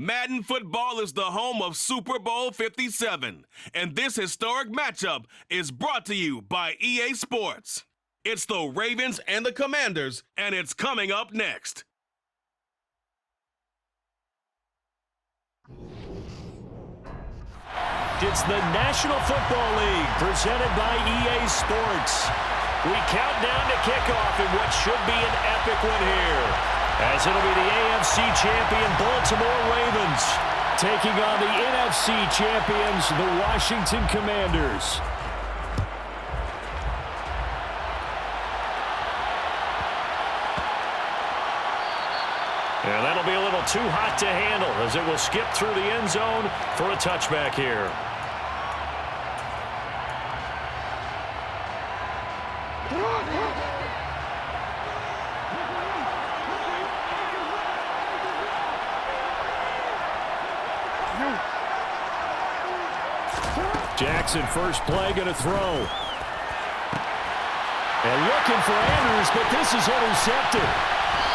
Madden Football is the home of Super Bowl 57, and this historic matchup is brought to you by EA Sports. It's the Ravens and the Commanders, and it's coming up next. It's the National Football League presented by EA Sports. We count down to kickoff in what should be an epic one here, as it'll be the AFC champion Baltimore Ravens taking on the NFC champions, the Washington Commanders. And that'll be a little too hot to handle as it will skip through the end zone for a touchback here. Jackson, first play, going to throw. And looking for Andrews, but this is intercepted.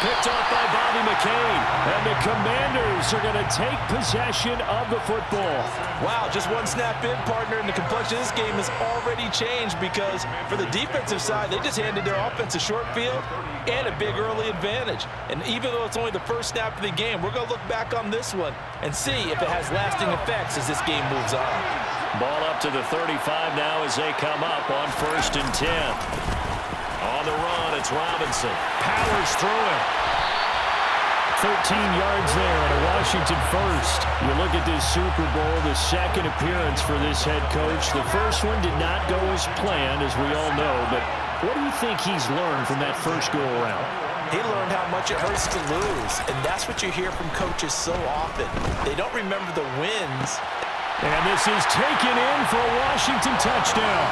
Picked off by Bobby McCain. And the Commanders are going to take possession of the football. Wow, just one snap in, partner, and the complexion of this game has already changed because for the defensive side, they just handed their offense a short field and a big early advantage. And even though it's only the first snap of the game, we're going to look back on this one and see if it has lasting effects as this game moves on. Ball up to the 35 now as they come up on 1st and 10. On the run, it's Robinson. Powers through it. 13 yards there on a Washington first. You look at this Super Bowl, the second appearance for this head coach. The first one did not go as planned, as we all know, but what do you think he's learned from that first go-around? He learned how much it hurts to lose, and that's what you hear from coaches so often. They don't remember the wins. And this is taken in for a Washington touchdown.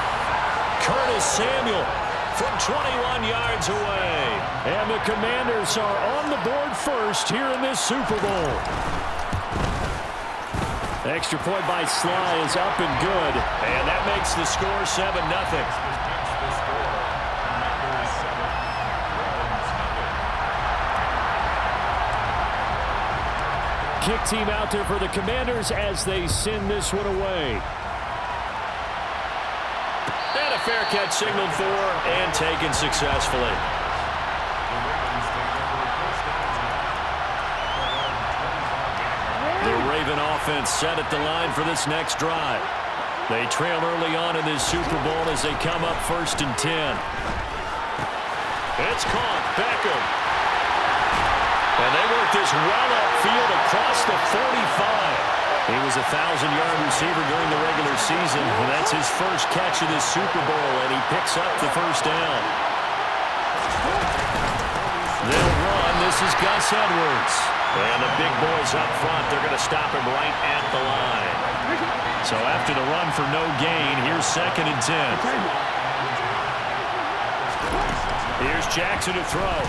Curtis Samuel from 21 yards away. And the Commanders are on the board first here in this Super Bowl. Extra point by Sly is up and good. And that makes the score 7-0. Kick team out there for the Commanders as they send this one away. And a fair catch signaled for and taken successfully. The Raven offense set at the line for this next drive. They trail early on in this Super Bowl as they come up 1st and 10. It's caught. Beckham. And they work this well upfield across the 45. He was a 1,000-yard receiver during the regular season, and that's his first catch of this Super Bowl, and he picks up the first down. They'll run. This is Gus Edwards. And the big boys up front, they're going to stop him right at the line. So after the run for no gain, here's 2nd and 10. Here's Jackson to throw.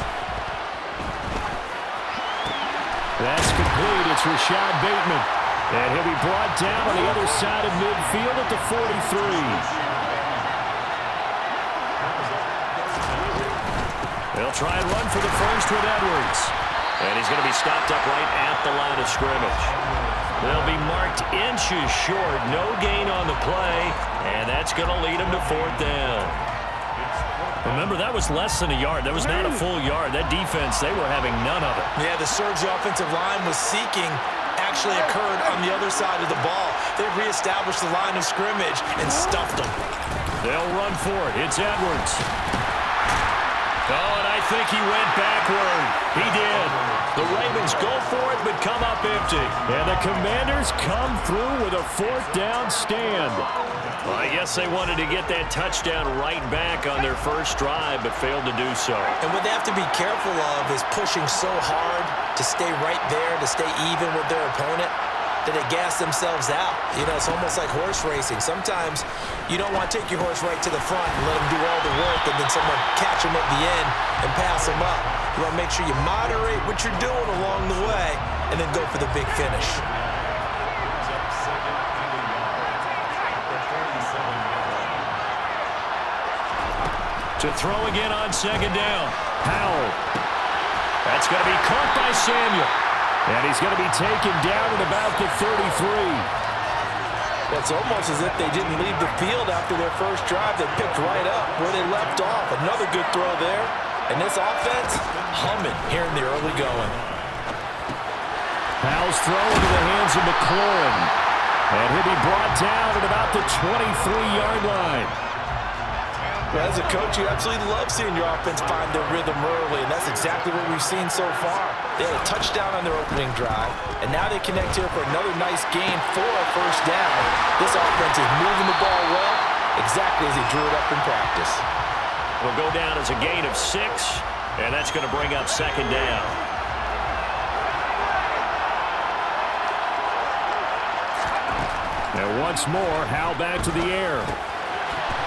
That's complete. It's Rashad Bateman. And he'll be brought down on the other side of midfield at the 43. They'll try and run for the first with Edwards. And he's going to be stopped up right at the line of scrimmage. They'll be marked inches short. No gain on the play. And that's going to lead him to 4th down. Remember, that was less than a yard. That was not a full yard. That defense, they were having none of it. Yeah, the surge the offensive line was seeking actually occurred on the other side of the ball. They reestablished the line of scrimmage and stuffed them. They'll run for it. It's Edwards. Oh, and I think he went backward. He did. The Ravens go for it, but come up empty. And the Commanders come through with a 4th down stand. Well, I guess they wanted to get that touchdown right back on their first drive, but failed to do so. And what they have to be careful of is pushing so hard to stay right there, to stay even with their opponent, that they gas themselves out. You know, it's almost like horse racing. Sometimes you don't want to take your horse right to the front and let him do all the work and then someone catch him at the end and pass him up. You want to make sure you moderate what you're doing along the way and then go for the big finish. To throw again on second down. Powell. That's going to be caught by Samuel. And he's going to be taken down at about the 33. It's almost as if they didn't leave the field after their first drive. They picked right up where they left off. Another good throw there. And this offense, humming here in the early going. Powell's throw into the hands of McLaurin. And he'll be brought down at about the 23-yard line. Well, as a coach, you absolutely love seeing your offense find their rhythm early, and that's exactly what we've seen so far. They had a touchdown on their opening drive, and now they connect here for another nice gain for a first down. This offense is moving the ball well, exactly as they drew it up in practice. Will go down as a gain of 6, and that's going to bring up second down. Now once more, Howell back to the air.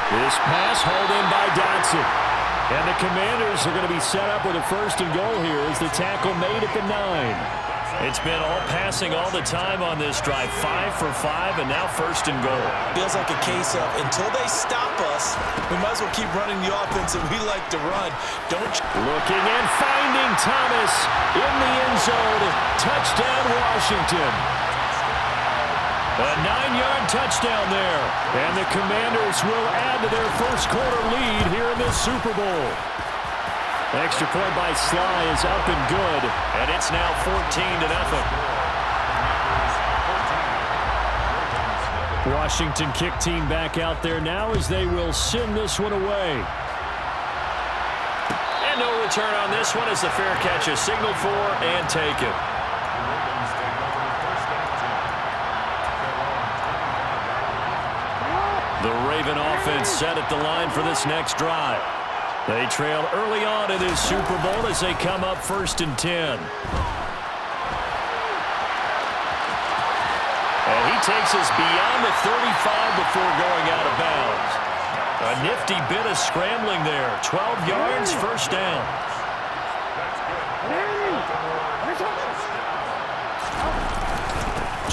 This pass hauled in by Dotson. And the Commanders are going to be set up with a first and goal here as the tackle made at the 9. It's been all passing all the time on this drive. 5 for 5, and now first and goal. Feels like a case of until they stop us, we might as well keep running the offense that we like to run. Looking and finding Thomas in the end zone. Touchdown, Washington. A 9-yard touchdown there. And the Commanders will add to their first quarter lead here in this Super Bowl. Extra point by Sly is up and good. And it's now 14-0. Washington kick team back out there now as they will send this one away. And no return on this one as the fair catch is signaled for and taken. The Raven offense set at the line for this next drive. They trail early on in this Super Bowl as they come up first and 10. And he takes us beyond the 35 before going out of bounds. A nifty bit of scrambling there. 12 yards, first down.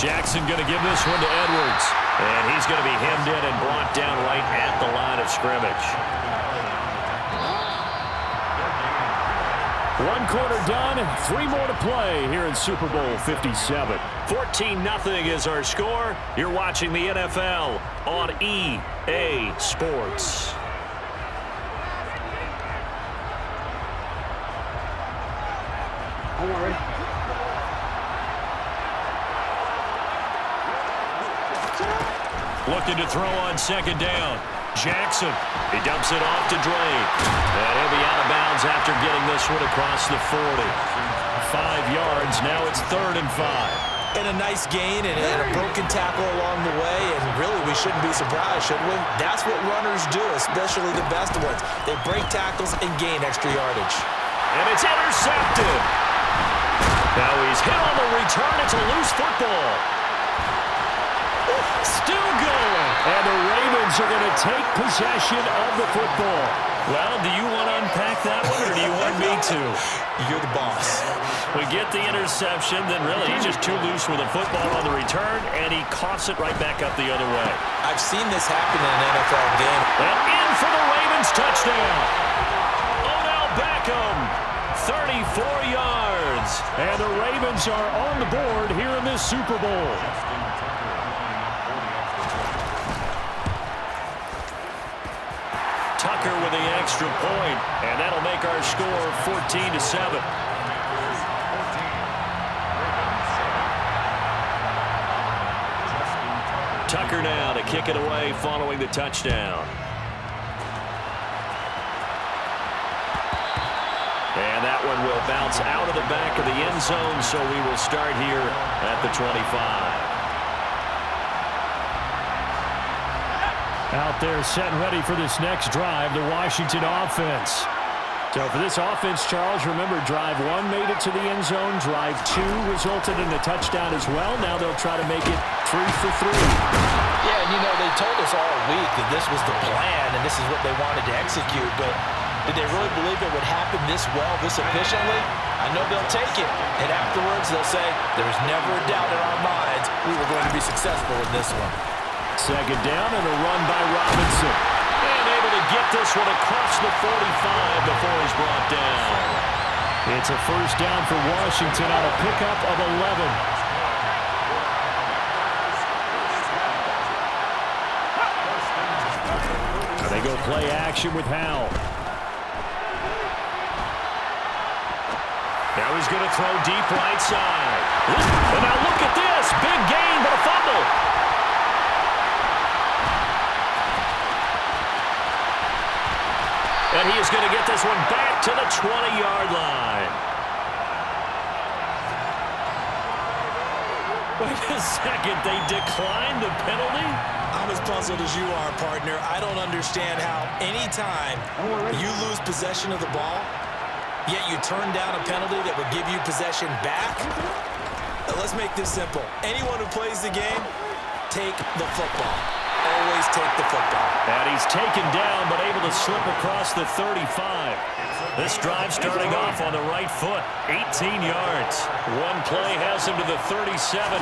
Jackson going to give this one to Edwards. And he's going to be hemmed in and brought down right at the line of scrimmage. 1 quarter done, 3 more to play here in Super Bowl 57. 14-0 is our score. You're watching the NFL on EA Sports. Looking to throw on second down. Jackson. He dumps it off to Drake. And he'll be out of bounds after getting this one across the 40. 5 yards. Now it's 3rd and 5. And a nice gain and a broken tackle along the way. And really, we shouldn't be surprised, should we? That's what runners do, especially the best ones. They break tackles and gain extra yardage. And it's intercepted. Now he's hit on the return. It's a loose football. Still going. And the Ravens are going to take possession of the football. Well, do you want to unpack that one, or do you want me to? You're the boss. We get the interception, then really he's just too loose with the football on the return, and he coughs it right back up the other way. I've seen this happen in an NFL game. And in for the Ravens touchdown. Odell Beckham, 34 yards. And the Ravens are on the board here in this Super Bowl. Tucker with the extra point, and that'll make our score 14-7. Tucker now to kick it away following the touchdown. And that one will bounce out of the back of the end zone, so we will start here at the 25. Out there set and ready for this next drive, the Washington offense. So for this offense, Charles, remember drive 1 made it to the end zone. Drive 2 resulted in a touchdown as well. Now they'll try to make it 3 for 3. Yeah, and you know, they told us all week that this was the plan and this is what they wanted to execute, but did they really believe it would happen this well, this efficiently? I know they'll take it, and afterwards they'll say, there was never a doubt in our minds we were going to be successful in this one. Second down and a run by Robinson. And able to get this one across the 45 before he's brought down. It's a first down for Washington on a pickup of 11. They go play action with Howell. Now he's going to throw deep right side. And now look at this. Big gain, but a fumble. And he is going to get this one back to the 20-yard line. Wait a second. They declined the penalty? I'm as puzzled as you are, partner. I don't understand how any time you lose possession of the ball, yet you turn down a penalty that would give you possession back. Now, let's make this simple. Anyone who plays the game, take the football. Always take the football. And he's taken down, but able to slip across the 35. This drive starting off on the right foot, 18 yards. One play has him to the 37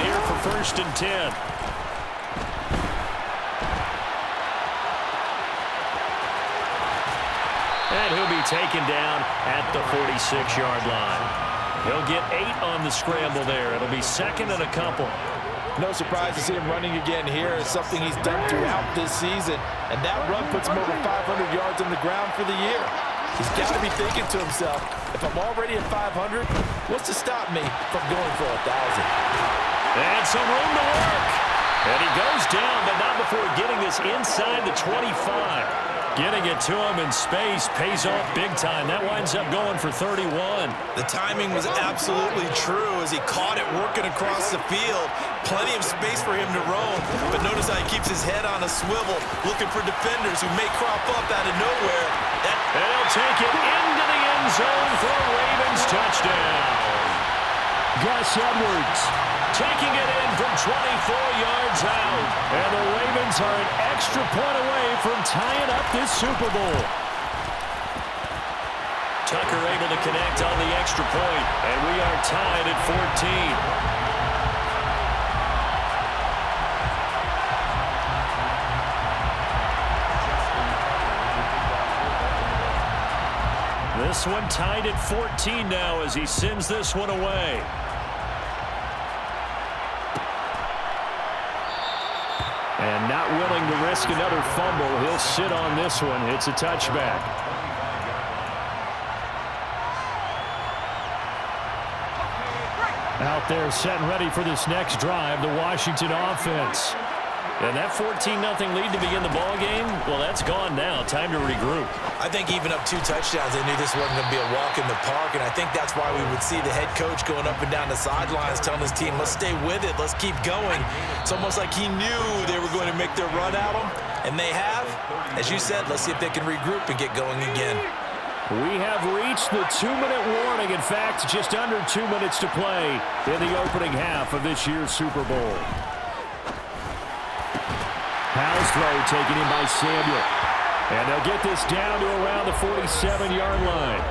here for 1st and 10. And he'll be taken down at the 46-yard line. He'll get 8 on the scramble there. It'll be 2nd and a couple. No surprise to see him running again here. It's something he's done throughout this season. And that run puts him over 500 yards on the ground for the year. He's got to be thinking to himself, if I'm already at 500, what's to stop me from going for 1,000? And some room to work. And he goes down, but not before getting this inside the 25. Getting it to him in space pays off big time. That winds up going for 31. The timing was absolutely true as he caught it working across the field. Plenty of space for him to roam, but notice how he keeps his head on a swivel, looking for defenders who may crop up out of nowhere. And he'll take it into the end zone for a Ravens touchdown. Gus Edwards taking it in from 24 yards out. And the Ravens are an extra point away from tying up this Super Bowl. Tucker able to connect on the extra point, and we are tied at 14. This one tied at 14 now as he sends this one away. And not willing to risk another fumble, he'll sit on this one. It's a touchback. Out there set and ready for this next drive, the Washington offense. And that 14-0 lead to begin the ball game, well, that's gone now. Time to regroup. I think even up 2 touchdowns, they knew this wasn't going to be a walk in the park, and I think that's why we would see the head coach going up and down the sidelines telling his team, let's stay with it, let's keep going. It's almost like he knew they were going to make their run at him, and they have. As you said, let's see if they can regroup and get going again. We have reached the 2-minute warning. In fact, just under 2 minutes to play in the opening half of this year's Super Bowl. Howell's throw taken in by Samuel. And they'll get this down to around the 47-yard line.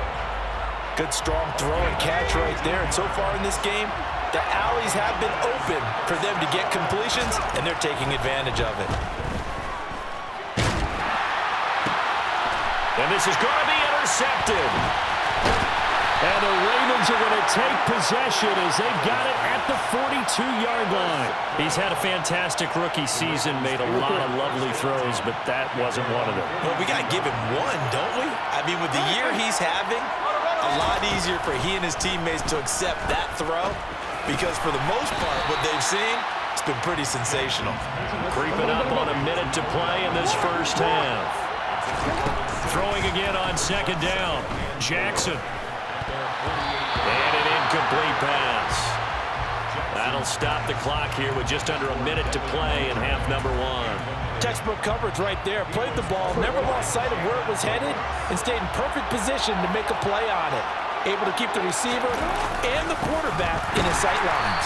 Good strong throw and catch right there. And so far in this game, the alleys have been open for them to get completions, and they're taking advantage of it. And this is going to be intercepted. And the Ravens are going to take possession as they've got it at the 42-yard line. He's had a fantastic rookie season, made a lot of lovely throws, but that wasn't one of them. Well, we got to give him one, don't we? I mean, with the year he's having, a lot easier for he and his teammates to accept that throw because for the most part, what they've seen, it's been pretty sensational. Creeping up on a minute to play in this first half. Throwing again on 2nd down. Jackson. And an incomplete pass. That'll stop the clock here with just under a minute to play in half number 1. Textbook coverage right there. Played the ball, never lost sight of where it was headed, and stayed in perfect position to make a play on it. Able to keep the receiver and the quarterback in his sight lines.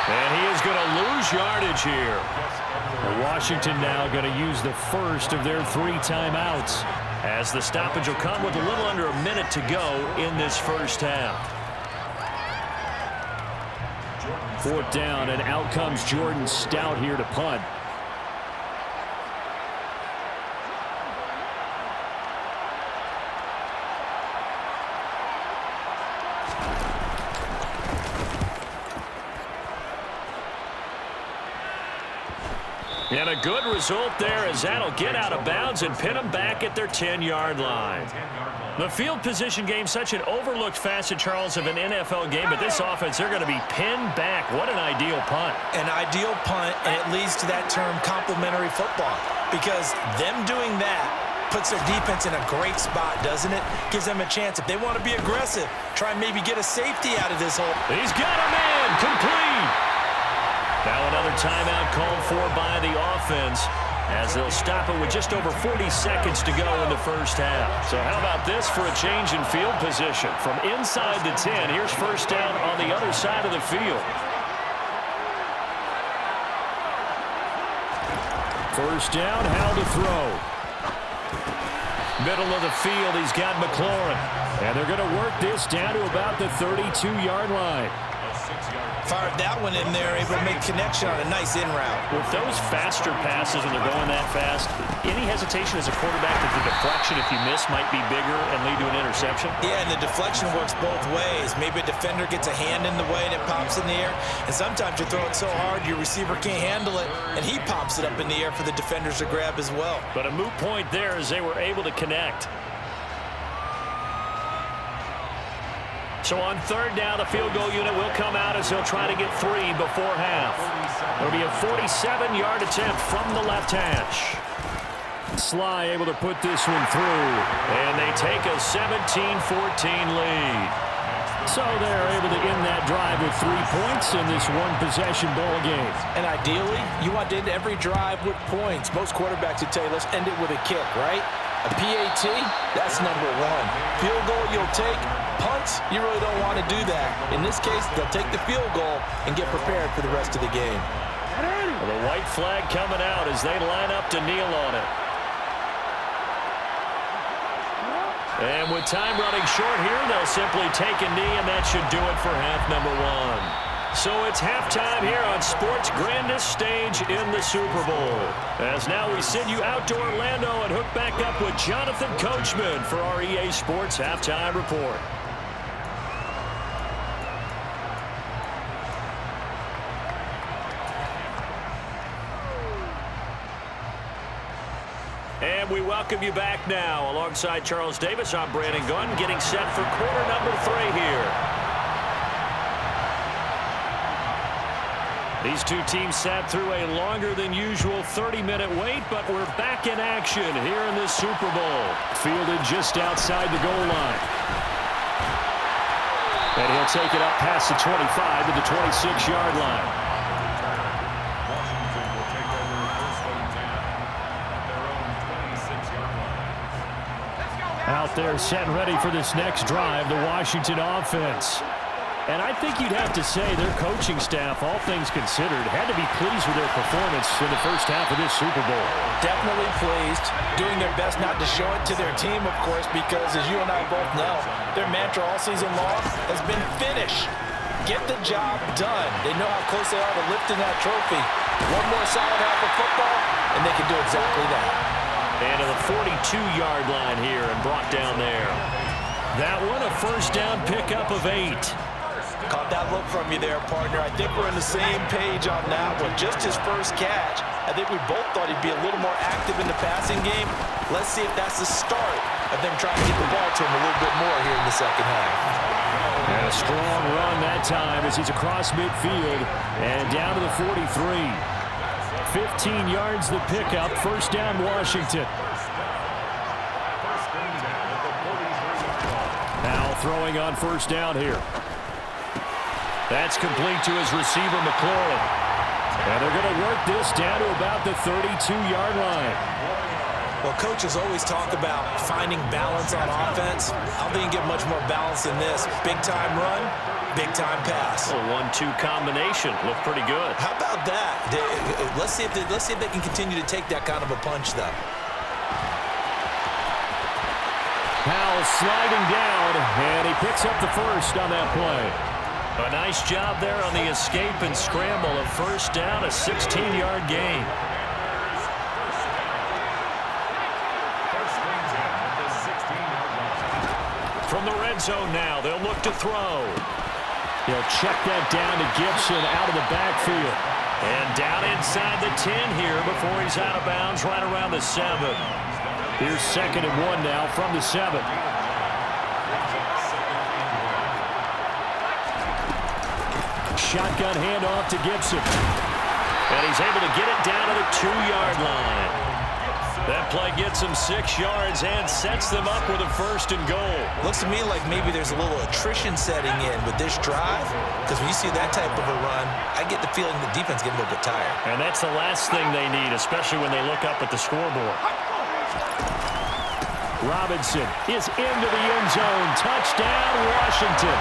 And he is going to lose yardage here. Washington now going to use the first of their 3 timeouts, as the stoppage will come with a little under a minute to go in this first half. 4th down, and out comes Jordan Stout here to punt. And a good result there as that'll get out of bounds and pin them back at their 10-yard line. The field position game, such an overlooked facet, Charles, of an NFL game, but this offense, they're going to be pinned back. What an ideal punt. An ideal punt, and it leads to that term complementary football, because them doing that puts their defense in a great spot, doesn't it? Gives them a chance. If they want to be aggressive, try and maybe get a safety out of this hole. He's got him in. Complete. Now another timeout called for by the offense, as they'll stop it with just over 40 seconds to go in the first half. So how about this for a change in field position? From inside the 10, here's first down on the other side of the field. First down, how to throw. Middle of the field, he's got McLaurin. And they're going to work this down to about the 32-yard line. Fired that one in there, able to make connection on a nice in route. With those faster passes and they're going that fast, any hesitation as a quarterback that the deflection, if you miss, might be bigger and lead to an interception? Yeah, and the deflection works both ways. Maybe a defender gets a hand in the way and it pops in the air. And sometimes you throw it so hard your receiver can't handle it, and he pops it up in the air for the defenders to grab as well. But a moot point there as they were able to connect. So on third down, the field goal unit will come out as he'll try to get 3 before half. It'll be a 47-yard attempt from the left hash. Sly able to put this one through, and they take a 17-14 lead. So they're able to end that drive with 3 points in this one-possession ball game. And ideally, you want to end every drive with points. Most quarterbacks would tell you, let's end it with a kick, right? A PAT, that's number 1. Field goal you'll take. Punts, you really don't want to do that. In this case, they'll take the field goal and get prepared for the rest of the game. Well, the white flag coming out as they line up to kneel on it. And with time running short here, they'll simply take a knee, and that should do it for half number 1. So it's halftime here on sports' grandest stage in the Super Bowl. As now we send you out to Orlando and hook back up with Jonathan Coachman for our EA Sports Halftime Report. And we welcome you back now. Alongside Charles Davis, I'm Brandon Gunn, getting set for quarter number 3 here. These two teams sat through a longer than usual 30-minute wait, but we're back in action here in this Super Bowl. Fielded just outside the goal line. And he'll take it up past the 25 to the 26-yard line. Out there set and ready for this next drive, the Washington offense. And I think you'd have to say their coaching staff, all things considered, had to be pleased with their performance in the first half of this Super Bowl. Definitely pleased, doing their best not to show it to their team, of course, because as you and I both know, their mantra all season long has been finish. Get the job done. They know how close they are to lifting that trophy. One more solid half of football, and they can do exactly that. And to the 42-yard line here and brought down there. That one, a first down pickup of 8. Caught that look from you there, partner. I think we're on the same page on that one. Just his first catch. I think we both thought he'd be a little more active in the passing game. Let's see if that's the start of them trying to get the ball to him a little bit more here in the second half. And a strong run that time as he's across midfield and down to the 43. 15 yards the pickup. First down, Washington. Now throwing on first down here. That's complete to his receiver, McLaurin. And they're going to work this down to about the 32-yard line. Well, coaches always talk about finding balance on offense. I don't think you get much more balance than this. Big-time run, big-time pass. A 1-2 combination. Looked pretty good. How about that? Let's see if they can continue to take that kind of a punch, though. Powell sliding down, and he picks up the first on that play. A nice job there on the escape and scramble. A first down, a 16-yard gain. From the red zone now, they'll look to throw. He'll check that down to Gibson out of the backfield. And down inside the 10 here before he's out of bounds right around the 7. Here's 2nd and 1 now from the 7. Shotgun handoff to Gibson. And he's able to get it down to the 2-yard line. That play gets him 6 yards and sets them up with a 1st and goal. Looks to me like maybe there's a little attrition setting in with this drive, because when you see that type of a run, I get the feeling the defense getting a little bit tired. And that's the last thing they need, especially when they look up at the scoreboard. Robinson is into the end zone. Touchdown, Washington.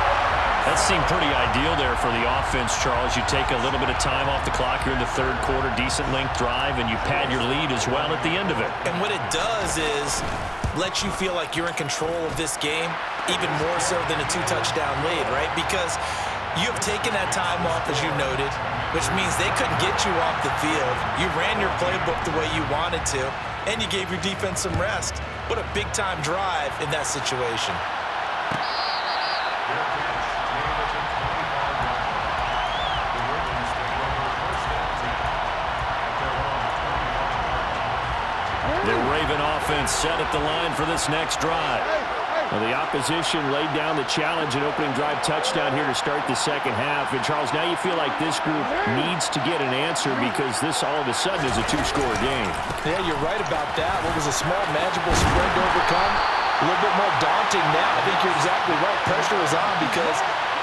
That seemed pretty ideal there for the offense, Charles. You take a little bit of time off the clock here in the 3rd quarter, decent length drive, and you pad your lead as well at the end of it. And what it does is let you feel like you're in control of this game, even more so than a 2-touchdown lead, right? Because you have taken that time off, as you noted, which means they couldn't get you off the field. You ran your playbook the way you wanted to, and you gave your defense some rest. What a big-time drive in that situation. The Raven offense set at the line for this next drive. Well, the opposition laid down the challenge and opening drive touchdown here to start the 2nd half. And, Charles, now you feel like this group needs to get an answer because this all of a sudden is a 2-score game. Yeah, you're right about that. What was a small, manageable spread to overcome? A little bit more daunting now. I think you're exactly right. Pressure is on because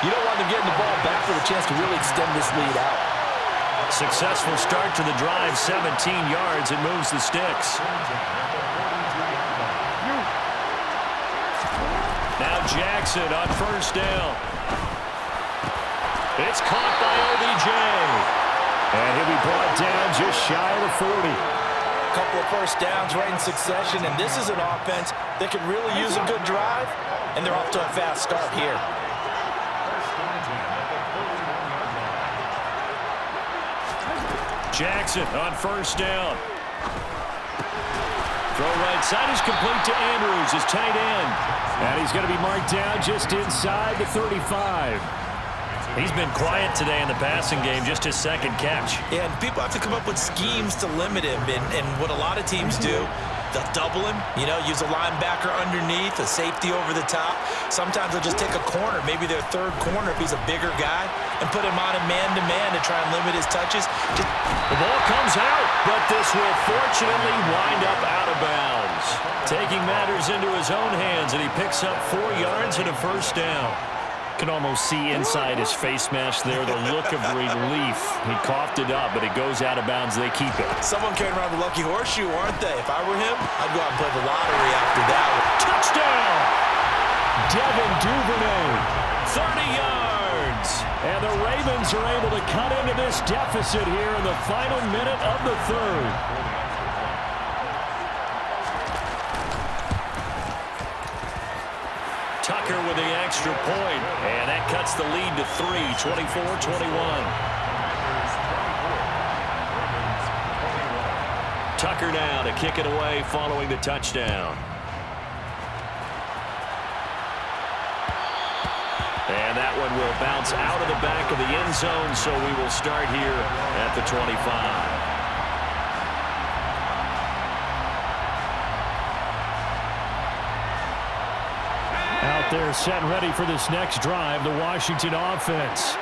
you don't want them getting the ball back for the chance to really extend this lead out. Successful start to the drive, 17 yards, and moves the sticks. Now Jackson on 1st down. It's caught by OBJ. And he'll be brought down just shy of the 40. A couple of 1st downs right in succession, and this is an offense that could really use a good drive, and they're off to a fast start here. Jackson on 1st down. Throw right side is complete to Andrews, his tight end. And he's going to be marked down just inside the 35. He's been quiet today in the passing game, just his 2nd catch. Yeah, and people have to come up with schemes to limit him, and what a lot of teams do, they'll double him, use a linebacker underneath, a safety over the top. Sometimes they'll just take a corner, maybe their 3rd corner if he's a bigger guy, and put him on a man-to-man to try and limit his touches. The ball comes out, but this will fortunately wind up out of bounds. Taking matters into his own hands, and he picks up 4 yards and a 1st down. Can almost see inside his face mask there the look of relief. He coughed it up, but it goes out of bounds. They keep it. Someone carrying around the lucky horseshoe, aren't they? If I were him, I'd go out and play the lottery after that one. Touchdown! Devin Duvernay. 30 yards. And the Ravens are able to cut into this deficit here in the final minute of the 3rd. Tucker with the extra point, and that cuts the lead to 3, 24-21. Tucker now to kick it away following the touchdown. And that one will bounce out of the back of the end zone, so we will start here at the 25. Out there set and ready for this next drive, the Washington offense.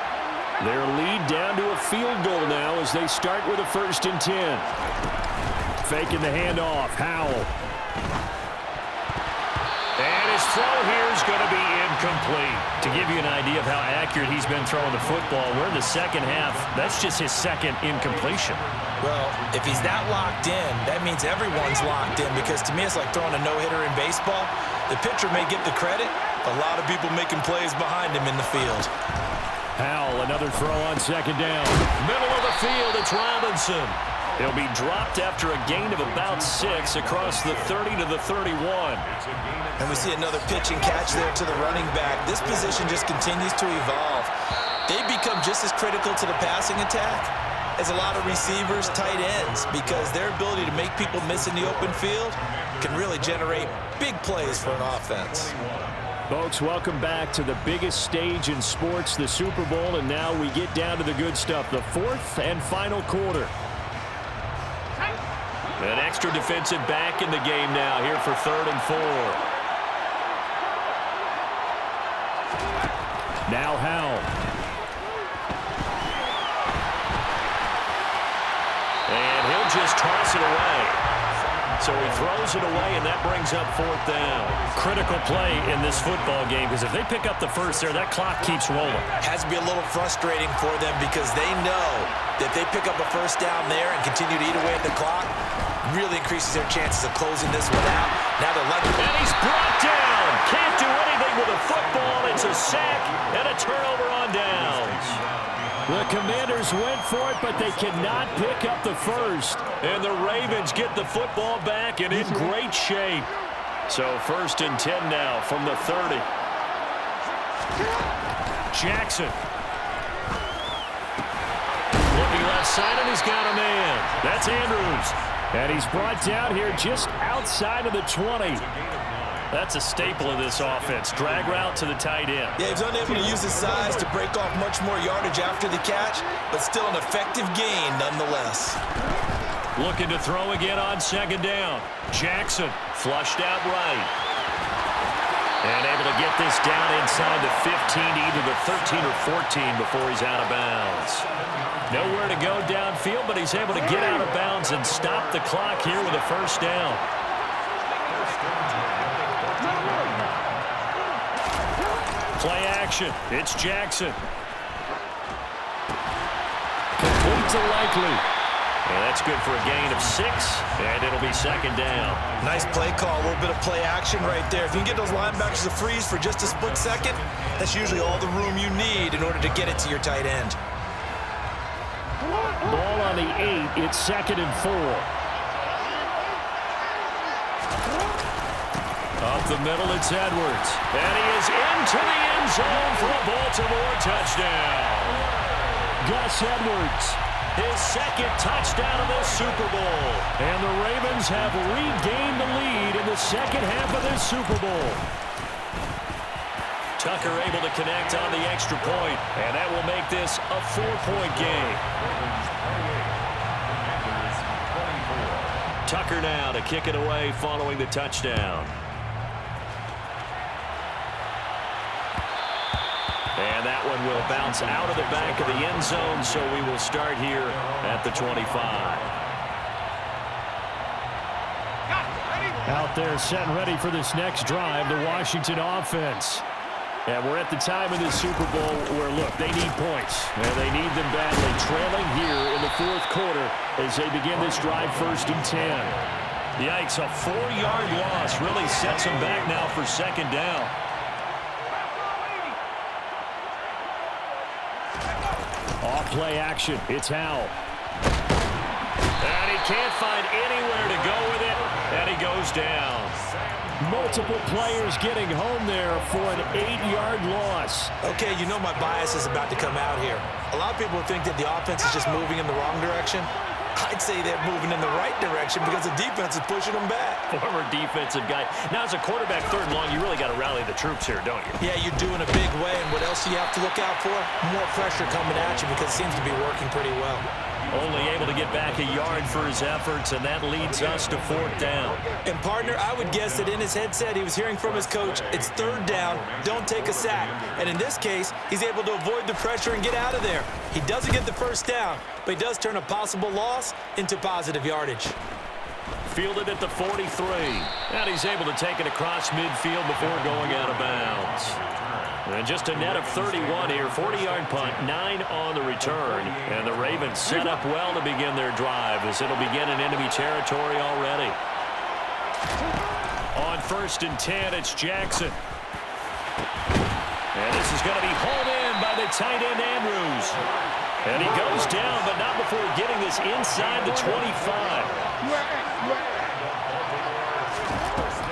Their lead down to a field goal now as they start with a 1st and 10. Faking the handoff, Howell. And his throw here is going to be incomplete. To give you an idea of how accurate he's been throwing the football, we're in the 2nd half. That's just his 2nd incompletion. Well, if he's that locked in, that means everyone's locked in, because to me it's like throwing a no-hitter in baseball. The pitcher may get the credit, but a lot of people making plays behind him in the field. Howell, another throw on 2nd down. Middle of the field, it's Robinson. He'll be dropped after a gain of about 6 across the 30 to the 31. And we see another pitch and catch there to the running back. This position just continues to evolve. They become just as critical to the passing attack as a lot of receivers, tight ends, because their ability to make people miss in the open field can really generate big plays for an offense. Folks, welcome back to the biggest stage in sports, the Super Bowl, and now we get down to the good stuff, the fourth and final quarter. An extra defensive back in the game now here for 3rd and 4. Now Howell. And he'll just toss it away. So he throws it away, and that brings up 4th down. Critical play in this football game, because if they pick up the first there, that clock keeps rolling. Has to be a little frustrating for them because they know that they pick up a first down there and continue to eat away at the clock, really increases their chances of closing this one out. Now they're lucky. And he's brought down. Can't do anything with a football. It's a sack and a turnover on downs. The Commanders went for it, but they cannot pick up the first. And the Ravens get the football back and in great shape. So 1st and 10 now from the 30. Jackson. Looking left side, and he's got a man. That's Andrews. And he's brought down here just outside of the 20. That's a staple of this offense. Drag route to the tight end. Yeah, he's unable to use his size to break off much more yardage after the catch, but still an effective gain nonetheless. Looking to throw again on 2nd down. Jackson flushed out right. And able to get this down inside the 15, either the 13 or 14 before he's out of bounds. Nowhere to go downfield, but he's able to get out of bounds and stop the clock here with a 1st down. Play action. It's Jackson. Complete to Likely. And that's good for a gain of 6, and it'll be 2nd down. Nice play call, a little bit of play action right there. If you can get those linebackers to freeze for just a split second, that's usually all the room you need in order to get it to your tight end. Ball on the 8. It's 2nd and 4. Up the middle, it's Edwards. And he is into the end zone for a Baltimore touchdown. Gus Edwards. His 2nd touchdown of this Super Bowl. And the Ravens have regained the lead in the 2nd half of this Super Bowl. Tucker able to connect on the extra point, and that will make this a 4-point game. Tucker now to kick it away following the touchdown. And that one will bounce out of the back of the end zone, so we will start here at the 25. Out there set and ready for this next drive, the Washington offense. And we're at the time in this Super Bowl where, look, they need points. And they need them badly. Trailing here in the 4th quarter as they begin this drive 1st and 10. Yikes, a 4-yard loss really sets them back now for 2nd down. Off play action. It's Howell. And he can't find anywhere to go with it, and he goes down. Multiple players getting home there for an 8-yard loss. Okay, you know my bias is about to come out here. A lot of people think that the offense is just moving in the wrong direction. I'd say they're moving in the right direction because the defense is pushing them back. Former defensive guy. Now, as a quarterback 3rd and long, you really got to rally the troops here, don't you? Yeah, you're doing a big way, and what else do you have to look out for? More pressure coming at you because it seems to be working pretty well. Only able to get back a yard for his efforts, and that leads us to 4th down. And, partner, I would guess that in his headset he was hearing from his coach, it's 3rd down, don't take a sack. And in this case, he's able to avoid the pressure and get out of there. He doesn't get the 1st down, but he does turn a possible loss into positive yardage. Fielded at the 43. And he's able to take it across midfield before going out of bounds. And just a net of 31 here, 40-yard punt, 9 on the return. And the Ravens set up well to begin their drive as it'll begin in enemy territory already. On 1st and 10, it's Jackson. And this is going to be hauled in by the tight end Andrews. And he goes down, but not before getting this inside the 25.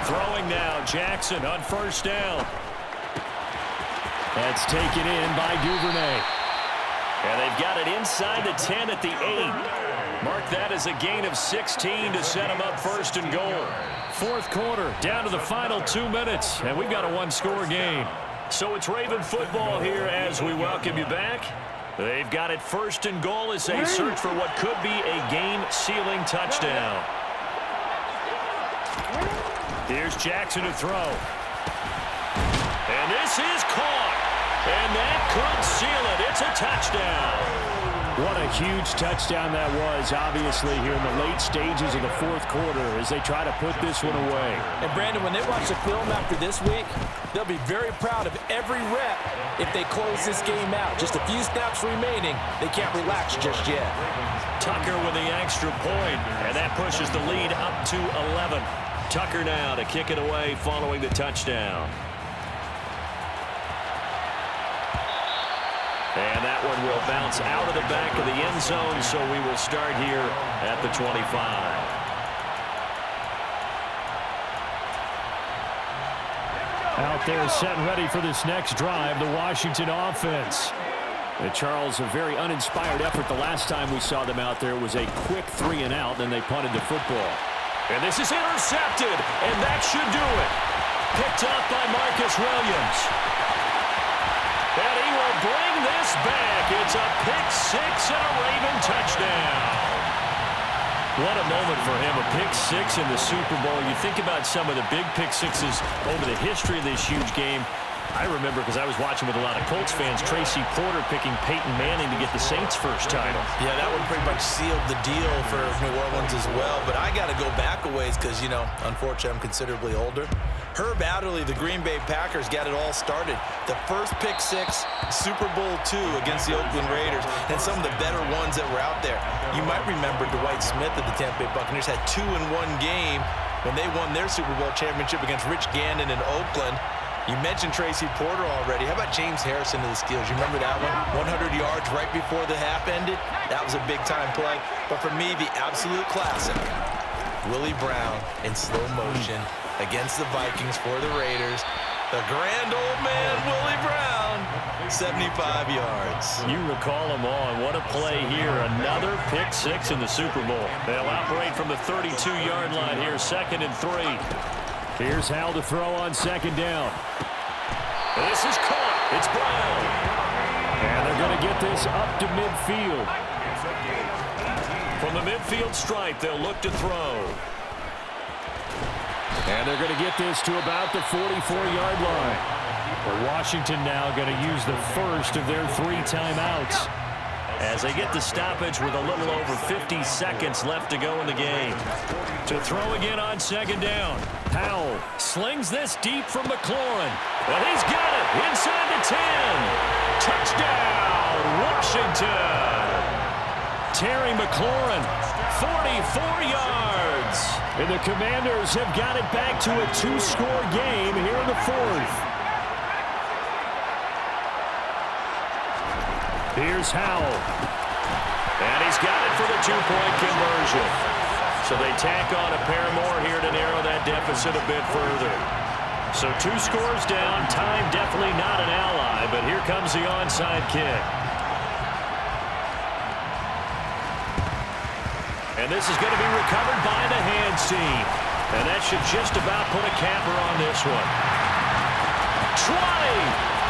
Throwing now, Jackson on 1st down. That's taken in by Duvernay. And they've got it inside the 10 at the 8. mark that as a gain of 16 to set them up first and goal. Fourth quarter, down to the final 2 minutes, and we've got a one-score game. So it's Raven football here as we welcome you back. They've got it first and goal as they search for what could be a game-sealing touchdown. Here's Jackson to throw. And this is caught. And that could seal it. It's a touchdown. What a huge touchdown that was, obviously, here in the late stages of the fourth quarter as they try to put this one away. And, Brandon, when they watch the film after this week, they'll be very proud of every rep if they close this game out. Just a few snaps remaining. They can't relax just yet. Tucker with the extra point, and that pushes the lead up to 11. Tucker now to kick it away following the touchdown. And that one will bounce out of the back of the end zone, so we will start here at the 25. Out there set and ready for this next drive, the Washington offense. Charles, a very uninspired effort the last time we saw them out there. It was a quick 3 and out, then they punted the football. And this is intercepted, and that should do it. Picked up by Marcus Williams. And he will bring this back. It's a pick-6 and a Raven touchdown. What a moment for him, a pick-6 in the Super Bowl. You think about some of the big pick-6s over the history of this huge game. I remember, because I was watching with a lot of Colts fans, Tracy Porter picking Peyton Manning to get the Saints' first title. Yeah, that one pretty much sealed the deal for New Orleans as well. But I got to go back a ways because, you know, unfortunately I'm considerably older. Herb Adderley, the Green Bay Packers, got it all started. The first pick-6, Super Bowl II against the Oakland Raiders, and some of the better ones that were out there. You might remember Dwight Smith of the Tampa Bay Buccaneers had 2 in one game when they won their Super Bowl championship against Rich Gannon in Oakland. You mentioned Tracy Porter already. How about James Harrison of the Steelers? You remember that one? 100 yards right before the half ended? That was a big-time play. But for me, the absolute classic, Willie Brown in slow motion against the Vikings for the Raiders. The grand old man, Willie Brown, 75 yards. You recall them all, and what a play here. Another pick-6 in the Super Bowl. They'll operate from the 32-yard line here, 2nd and 3. Here's Hal to throw on 2nd down. This is caught. It's Brown. And they're going to get this up to midfield. From the midfield stripe, they'll look to throw. And they're going to get this to about the 44-yard line. Well, Washington now going to use the first of their 3 timeouts. As they get the stoppage with a little over 50 seconds left to go in the game. To throw again on 2nd down. Powell slings this deep from McLaurin. And he's got it inside the 10. Touchdown, Washington. Terry McLaurin, 44 yards. And the Commanders have got it back to a 2-score game here in the 4th. Here's Howell. And he's got it for the 2-point conversion. So they tack on a pair more here to narrow that deficit a bit further. So 2 scores down. Time definitely not an ally, but here comes the onside kick. And this is going to be recovered by the hands team. And that should just about put a capper on this one. 20,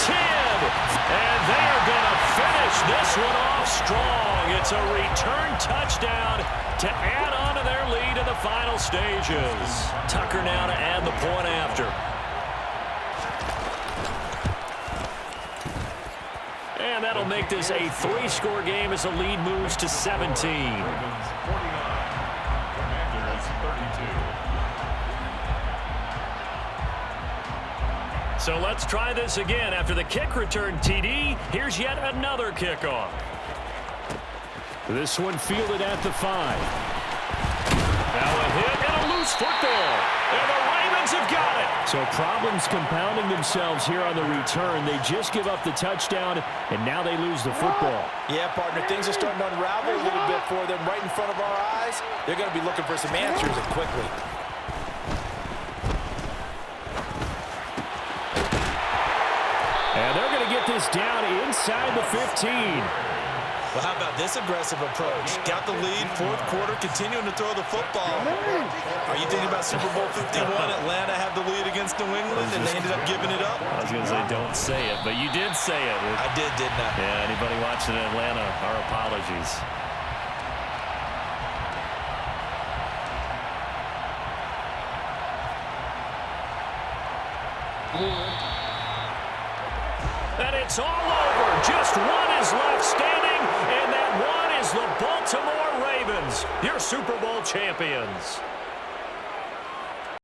10, and they are going to finish this one off strong. It's a return touchdown to add on to their lead in the final stages. Tucker now to add the point after. And that'll make this a 3-score game as the lead moves to 17. So let's try this again. After the kick return TD, here's yet another kickoff. This one fielded at the 5. Now a hit and a loose football. And the Ravens have got it. So problems compounding themselves here on the return. They just give up the touchdown, and now they lose the football. Yeah, partner, things are starting to unravel a little bit for them right in front of our eyes. They're going to be looking for some answers and quickly. And they're going to get this down inside the 15. Well, how about this aggressive approach? Got the lead, fourth quarter, continuing to throw the football. Are you thinking about Super Bowl 51? Atlanta had the lead against New England, and they ended up giving it up? I was going to say, don't say it, but you did say it. I did, didn't I? Yeah, anybody watching in Atlanta, our apologies. And it's all over. Just one is left standing, and that one is the Baltimore Ravens, your Super Bowl champions.